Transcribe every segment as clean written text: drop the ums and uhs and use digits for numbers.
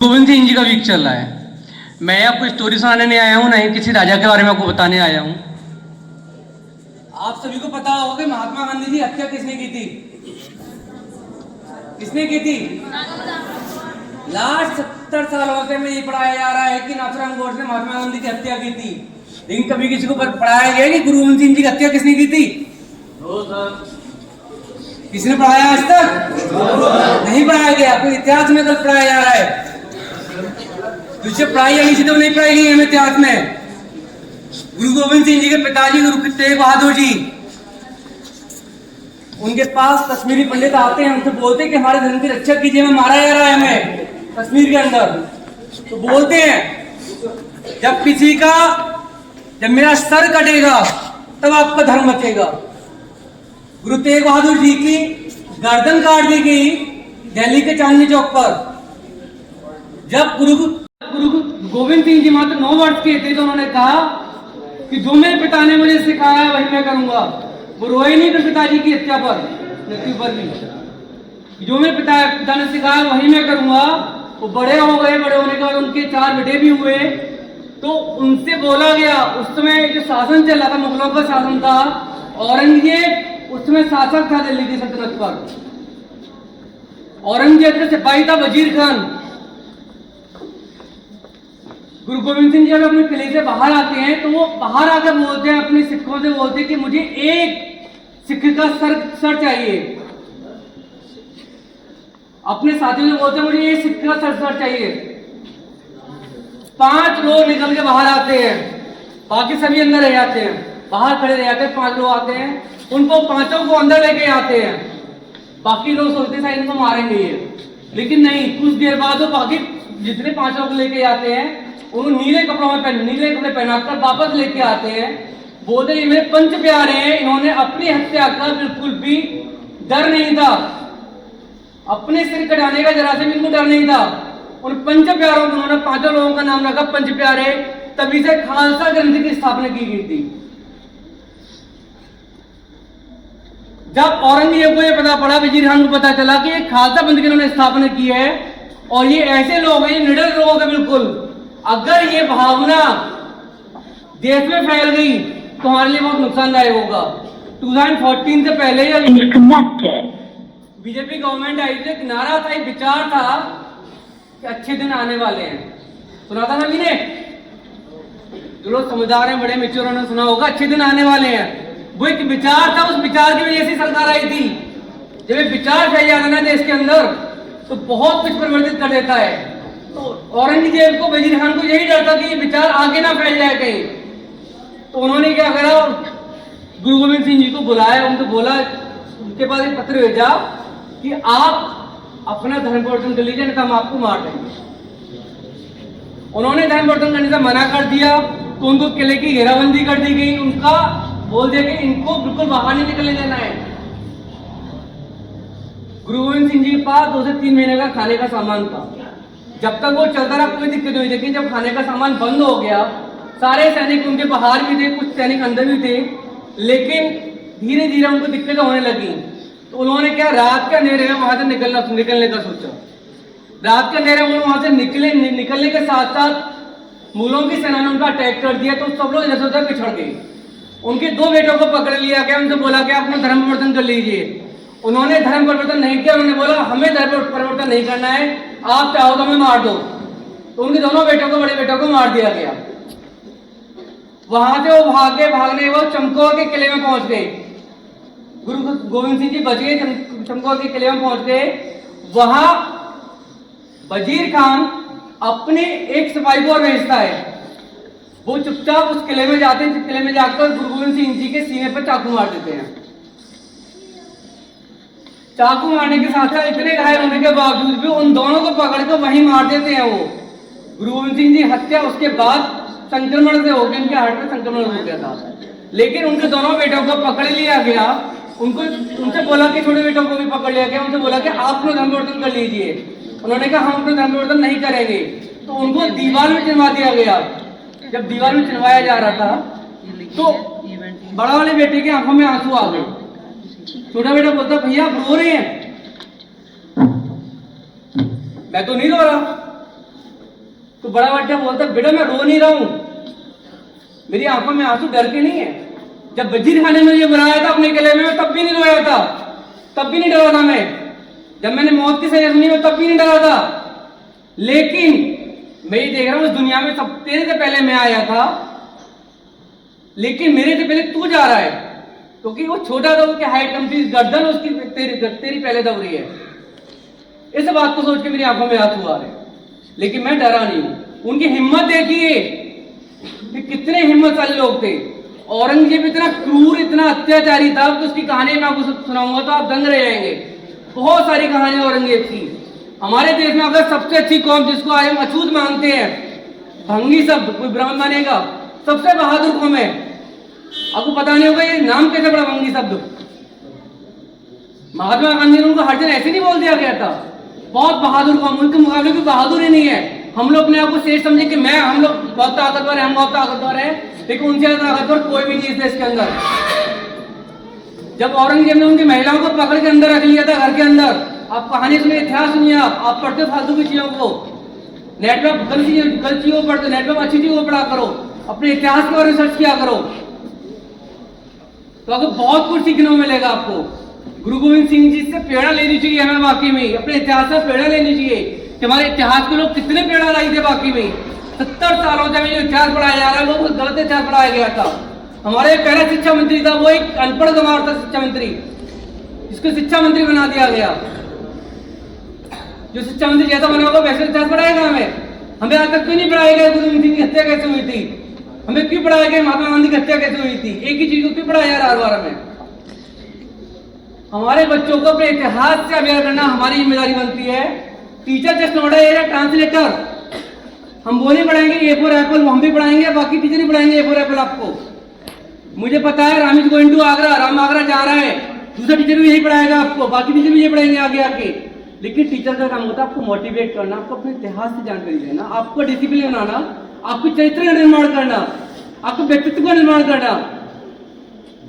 गोविंद सिंह जी का वीक चल रहा है। मैं आपको स्टोरी सुनाने नहीं आया हूँ, ना ही किसी राजा के बारे में आपको बताने आया हूँ। आप सभी को पता होगा कि महात्मा गांधी की हत्या किसने की थी? किसने की थी? लास्ट 70 सालों से में ये पढ़ाया जा रहा है कि नाथूराम गोडसे ने महात्मा गांधी की हत्या की थी, लेकिन कभी किसी को पढ़ाया गया कि गुरु गोविंद सिंह जी की हत्या किसने की थी? किसने पढ़ाया आज तक? नहीं पढ़ाया गया। आपको इतिहास में कल पढ़ाया जा रहा है, तुझे पढ़ाई जानी चाहिए तो नहीं पढ़ाई गई हमें इतिहास में। गुरु गोविंद सिंह जी के पिताजी गुरु तेग बहादुर जी, उनके पास कश्मीरी पंडित आते हैं, उनसे बोलते हैं कि हमारे धर्म की रक्षा कीजिए, हमें मारा जा रहा है हमें कश्मीर के अंदर। तो बोलते हैं जब मेरा सर कटेगा तब आपका धर्म बचेगा। गुरु तेग बहादुर जी की गर्दन काट दी गई दिल्ली के चांदनी चौक पर। जब गुरु गोविंद सिंह जी मात्र 9 वर्ष के थे तो उन्होंने कहा कि जो मेरे पिता ने मुझे सिखाया वही मैं करूंगा। वो रोए नहीं थे पिताजी की हत्या पर, मृत्यु पर भी। जो मेरे पिता ने सिखाया वही मैं करूंगा। वो बड़े हो गए, बड़े होने के बाद उनके 4 बेटे भी हुए। तो उनसे बोला गया, उस समय जो शासन चल रहा था, मुगलों का शासन था, औरंगजेब उस समय शासक था दिल्ली की सल्तनत पर। औरंगजेब का सिपाही था वजीर खान। गुरु गोविंद सिंह जी जब अपने किले से बाहर आते हैं तो वो बाहर आकर बोलते हैं, अपने सिखों से बोलते हैं कि मुझे एक सिख का सर चाहिए। अपने साथियों से बोलते हैं मुझे एक सिख का सर चाहिए। 5 लोग निकल के बाहर आते हैं, बाकी सभी अंदर रह जाते हैं, बाहर खड़े रह जाते हैं। 5 लोग आते हैं, उनको 5 को अंदर लेके आते हैं। बाकी लोग सोचते हैं इनको मारेंगे ये, लेकिन नहीं। कुछ देर बाद वो बाकी जितने 5 लोग लेके आते हैं उनको नीले कपड़े पहनाकर वापस लेके आते हैं। बोलते ये मेरे पंच प्यारे हैं, इन्होंने अपनी हत्या का बिल्कुल भी डर नहीं था, अपने सिर कटाने का जरा से भी इनको डर नहीं था। उन पंच प्यारों को उन्होंने 5 लोगों का नाम रखा पंच प्यारे। तभी से खालसा ग्रंथ की स्थापना की गई थी। जब औरंगजेब को यह पता पड़ा, वजीर खान को पता चला कि खालसा पंथ की उन्होंने स्थापना की है और ये ऐसे लोग हैं, निडर लोग हैं बिल्कुल, अगर ये भावना देश में फैल गई तो हमारे लिए बहुत नुकसानदायक होगा। 2014 से पहले बीजेपी गवर्नमेंट आई थी, एक नारा था, एक विचार था कि अच्छे दिन आने वाले हैं। सुना था ना मैंने? जो लोग समझदार हैं, बड़े मेच्योर ने सुना होगा, अच्छे दिन आने वाले हैं। वो एक विचार था, उस विचार की वजह से सरकार आई थी। जब एक विचार फैल जाता है ना देश के अंदर तो बहुत कुछ परिवर्तित कर देता है। तो औरंगजेब को, वजीर खान को यही डर था कि ये विचार आगे ना फैल जाए कहीं। तो उन्होंने क्या करा, गुरु गोविंद सिंह जी को बुलाया, उनको बोला, उनके पास एक पत्र भेजा कि आप अपना धर्म परिवर्तन कर लीजिए, नहीं तो हम आपको मार देंगे। उन्होंने धर्म परिवर्तन करने से मना कर दिया तो उनको किले की घेराबंदी कर दी गई। उनका बोल दिया कि इनको बिल्कुल बाहर नहीं निकलने देना है। गुरु गोविंद सिंह जी के पास 2 से 3 महीने का खाने का सामान था। जब तक वो चलता रहा कोई दिक्कत नहीं, लेकिन जब खाने का सामान बंद हो गया, सारे सैनिक उनके बाहर भी थे, कुछ सैनिक अंदर भी थे, लेकिन धीरे धीरे उनको दिक्कतें होने लगी। तो उन्होंने क्या, रात के अंधेरे में वहां से निकलने का सोचा। रात के अंधेरे में वहां से निकलने के साथ साथ मुगलों की सेना ने उनका अटैक कर दिया। तो सब लोग इधर उधर पिछड़ गए। उनके 2 बेटों को पकड़ लिया गया, उनसे बोला कि आप अपना धर्म परिवर्तन कर लीजिए। उन्होंने धर्म परिवर्तन नहीं किया। उन्होंने बोला हमें धर्म परिवर्तन नहीं करना है, आप चाहो तो हमें मार दो। तो उनके दोनों बेटों को, बड़े बेटों को मार दिया गया। वहां से वो भागने वो चमकौर के किले में पहुंच गए। गुरु गोविंद सिंह जी बच गए, चमकौर के किले में पहुंच गए। वहां वजीर खान अपने एक सिपाही को और भेजता है। वो चुपचाप उस किले में जाते हैं। किले में जाकर गुरु गोविंद सिंह जी के सीने पर चाकू मार देते हैं। चाकू मारने के साथ साथ इतने घायल होने के बावजूद भी उन दोनों को पकड़ कर वहीं मार देते हैं। वो गुरु गोविंद सिंह जी हत्या उसके बाद संक्रमण से हो गया, उनके हार्ट में संक्रमण हो गया था। लेकिन उनके दोनों बेटों को पकड़ लिया गया। उनसे बोला कि छोटे बेटों को भी पकड़ लिया गया। उनसे बोला कि आप अपना धर्म परिवर्तन कर लीजिए। उन्होंने कहा हम अपना धर्म परिवर्तन नहीं करेंगे। तो उनको दीवार में चिनवा दिया गया। जब दीवार में चिनवाया जा रहा था तो बड़ा वाले बेटे की आंखों में आंसू आ गए। छोटा बेटा बोलता भैया आप रो रहे हैं। मैं तो नहीं रो रहा। तो बड़ा बेटा बोलता बेटा मैं रो नहीं रहा हूं, मेरी आंखों में आंसू डर के नहीं है। जब वजीर खाने में ये बुलाया था अपने किले में, मैं तब भी नहीं रोया था, तब भी नहीं डरा था मैं। जब मैंने मौत की सजा सुनी मैं तब भी नहीं डरा था। लेकिन मैं ये देख रहा हूं इस दुनिया में सब तेरे से पहले मैं आया था, लेकिन मेरे से पहले तू जा रहा है, क्योंकि वो छोटा था, उसकी हाइट कम थी, गर्दन उसकी तेरी पहले दब रही है। इस बात को सोच के मेरी आंखों में आंसू आ रहे, लेकिन मैं डरा नहीं हूं। उनकी हिम्मत देखिए कि कितने हिम्मतशाली लोग थे। औरंगजेब इतना क्रूर, इतना अत्याचारी था कि उसकी कहानी मैं आपको सुनाऊंगा तो आप दंग रह जाएंगे। बहुत सारी कहानियां औरंगजेब की। हमारे देश में अगर सबसे अच्छी कौम जिसको आज हम अछूत मानते हैं, भंगी शब्द कोई ब्राह्मण मानेगा, सबसे बहादुर कौम है। आपको पता नहीं होगा ये नाम कैसे पड़ा भंगी शब्द। महात्मा गांधी ने उनको हर दिन ऐसे नहीं बोल दिया गया था, बहुत बहादुर कौम, उनके मुकाबले कोई बहादुर ही नहीं है। हम लोग अपने आप को शेष समझे कि हम लोग बहुत ताकतवर है, हम बहुत ताकतवर है, लेकिन उनसे ज्यादा ताकतवर कोई भी नहीं इस देश के अंदर। जब औरंगजेब ने उनकी महिलाओं को पकड़ के अंदर रख लिया था घर के अंदर, आप कहानी सुनिए, इतिहास सुनिए, आप पढ़ते फालतू की चीजों को, नेट में गलत चीजों पढ़ते, नेट में अच्छी चीजों को पढ़ा करो, अपने इतिहास के बारे में रिसर्च किया करो, तो आपको बहुत कुछ सीखने को मिलेगा। आपको गुरु गोविंद सिंह जी से प्रेरणा लेनी चाहिए हमें, वाकई में अपने इतिहास से प्रेरणा लेनी चाहिए कि हमारे इतिहास के लोग कितने प्रेरणा लाई थे। वाकई में 70 सालों से हमें जो इतिहास पढ़ाया जा रहा है, वो गलत इतिहास पढ़ाया गया था। हमारे पहला शिक्षा मंत्री था, वो एक अनपढ़ गंवार था शिक्षा मंत्री, इसको शिक्षा मंत्री बना दिया गया। जो शिक्षा मंत्री जैसा बना होगा वैसे इतिहास पढ़ाएगा हमें आज तक क्यों नहीं पढ़ाया गया गुरु गोविंद सिंह की हत्या कैसे हुई थी, हमें क्यों पढ़ाया गया महात्मा गांधी की हत्या कैसे हुई थी, एक ही चीज को क्यों पढ़ाया जा रहा है हमें। हमारे बच्चों को अपने इतिहास से अवेयर करना हमारी जिम्मेदारी बनती है। Teacher just not a translator. हम वो नहीं पढ़ाएंगे ए फॉर एप्पल, हम भी पढ़ाएंगे, बाकी टीचर नहीं पढ़ाएंगे ए फॉर एप्पल आपको। मुझे पता है Ram is going to Agra, Ram Agra जा रहा है, दूसरा टीचर भी यही पढ़ाएगा आपको, बाकी टीचर भी ये पढ़ाएंगे आगे आके। लेकिन टीचर का काम होता है आपको मोटिवेट करना, आपको अपने इतिहास से जानकारी देना, आपको डिसिप्लिन बनाना, आपको चरित्र का निर्माण करना, आपको व्यक्तित्व का निर्माण करना,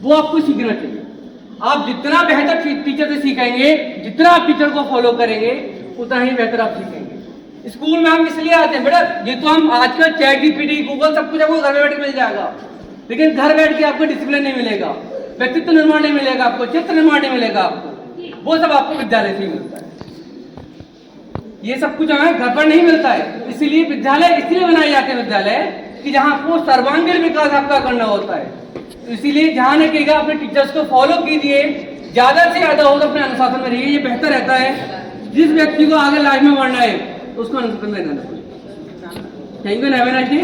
वो आपको सीखना चाहिए। आप जितना बेहतर टीचर से सीखेंगे, जितना आप टीचर को फॉलो करेंगे, उतना ही बेहतर आप सीखेंगे। स्कूल में हम इसलिए आते हैं बेटा, ये तो हम आजकल चैट जीपीटी गूगल सब कुछ आपको घर में बैठ के मिल जाएगा, लेकिन घर बैठ के आपको डिसिप्लिन नहीं मिलेगा, व्यक्तित्व निर्माण नहीं मिलेगा, आपको चित्र निर्माण नहीं मिलेगा, आपको वो सब आपको विद्यालय से ही मिलता है। ये सब कुछ हमें घर पर नहीं मिलता है। इसीलिए विद्यालय इसलिए बनाए जाते हैं विद्यालय कि जहाँ आपको सर्वांगीण विकास आपका करना होता है। तो इसीलिए ध्यान रखिएगा, अपने टीचर्स को फॉलो कीजिए, ज्यादा से ज्यादा हो तो अपने अनुशासन में रहिए, ये बेहतर रहता है। जिस व्यक्ति को आगे लाइफ में बढ़ना है तो उसको अनुशासन में रहना चाहिए। Thank you, have a nice day.